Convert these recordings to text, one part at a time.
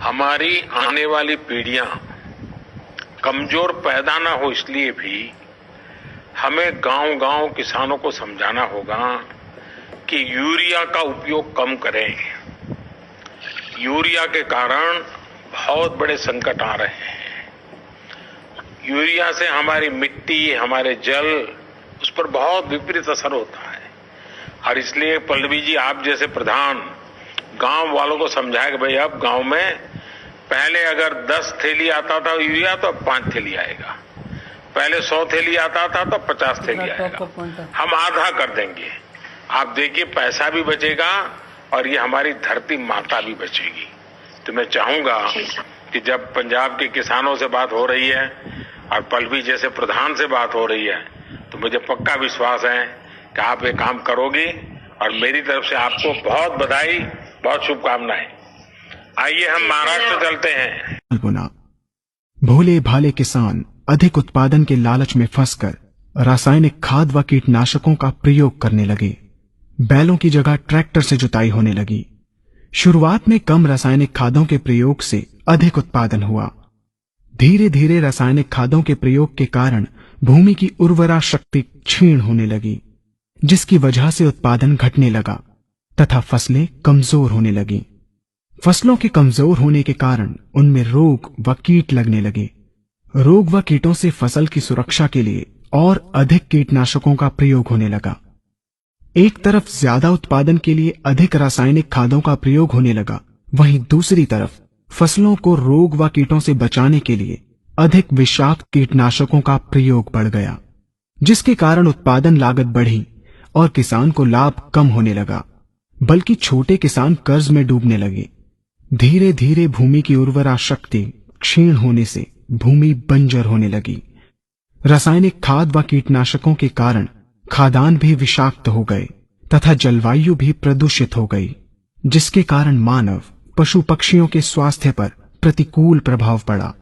हमारी आने वाली पीढ़ियां कमजोर पैदा ना हो, इसलिए भी हमें गांव-गांव किसानों को समझाना होगा कि यूरिया का उपयोग कम करें। यूरिया के कारण बहुत बड़े संकट आ रहे हैं। यूरिया से हमारी मिट्टी, हमारे जल, उस पर बहुत विपरीत असर होता है। और इसलिए पल्लवी जी, आप जैसे प्रधान गांव वालों को समझाए कि भाई अब गांव में पहले अगर 10 थैली आता था यूरिया तो अब 5 थैली आएगा, पहले 100 थैली आता था तो 50 थैली आएगा, हम आधा कर देंगे। आप देखिए पैसा भी बचेगा और ये हमारी धरती माता भी बचेगी। तो मैं चाहूंगा कि जब पंजाब के किसानों से बात हो रही है और पल्लवी जैसे प्रधान से बात हो रही है, तो मुझे पक्का विश्वास है कि आप ये काम करोगी और मेरी तरफ से आपको बहुत बधाई, बहुत शुभकामनाएं। आइए हम महाराष्ट्र चलते हैं। भोले भाले किसान अधिक उत्पादन के लालच में फंसकर रासायनिक खाद व कीटनाशकों का प्रयोग करने लगे। बैलों की जगह ट्रैक्टर से जुताई होने लगी। शुरुआत में कम रासायनिक खादों के प्रयोग से अधिक उत्पादन हुआ। धीरे धीरे रासायनिक खादों के प्रयोग के कारण भूमि की उर्वरा शक्ति क्षीण होने लगी, जिसकी वजह से उत्पादन घटने लगा तथा फसलें कमजोर होने लगी। फसलों के कमजोर होने के कारण उनमें रोग व कीट लगने लगे। रोग व कीटों से फसल की सुरक्षा के लिए और अधिक कीटनाशकों का प्रयोग होने लगा। एक तरफ ज्यादा उत्पादन के लिए अधिक रासायनिक खादों का प्रयोग होने लगा, वहीं दूसरी तरफ फसलों को रोग व कीटों से बचाने के लिए अधिक विषाक्त कीटनाशकों का प्रयोग बढ़ गया, जिसके कारण उत्पादन लागत बढ़ी और किसान को लाभ कम होने लगा, बल्कि छोटे किसान कर्ज में डूबने लगे। धीरे धीरे भूमि की उर्वरा शक्ति क्षीण होने से भूमि बंजर होने लगी। रासायनिक खाद व कीटनाशकों के कारण खाद्यान्न भी विषाक्त हो गए तथा जलवायु भी प्रदूषित हो गई, जिसके कारण मानव, पशु पक्षियों के स्वास्थ्य पर प्रतिकूल प्रभाव पड़ा,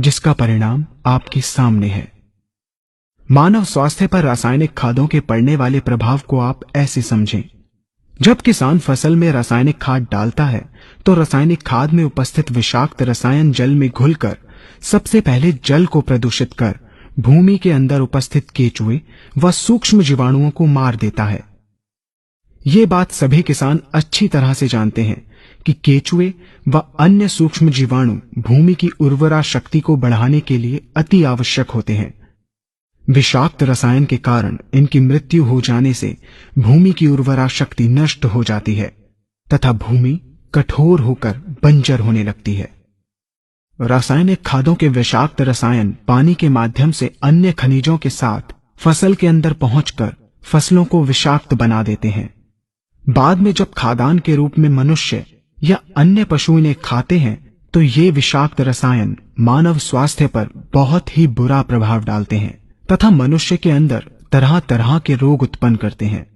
जिसका परिणाम आपके सामने है। मानव स्वास्थ्य पर रासायनिक खादों के पड़ने वाले प्रभाव को आप ऐसे समझें। जब किसान फसल में रासायनिक खाद डालता है तो रासायनिक खाद में उपस्थित विषाक्त रसायन जल में घुलकर सबसे पहले जल को प्रदूषित कर भूमि के अंदर उपस्थित केचुए व सूक्ष्म जीवाणुओं को मार देता है। ये बात सभी किसान अच्छी तरह से जानते हैं कि केचुए व अन्य सूक्ष्म जीवाणु भूमि की उर्वरा शक्ति को बढ़ाने के लिए अति आवश्यक होते हैं। विषाक्त रसायन के कारण इनकी मृत्यु हो जाने से भूमि की उर्वरा शक्ति नष्ट हो जाती है तथा भूमि कठोर होकर बंजर होने लगती है। रासायनिक खादों के विषाक्त रसायन पानी के माध्यम से अन्य खनिजों के साथ फसल के अंदर पहुंचकर फसलों को विषाक्त बना देते हैं। बाद में जब खाद्यान्न के रूप में मनुष्य या अन्य पशु इन्हें खाते हैं तो ये विषाक्त रसायन मानव स्वास्थ्य पर बहुत ही बुरा प्रभाव डालते हैं तथा मनुष्य के अंदर तरह तरह के रोग उत्पन्न करते हैं।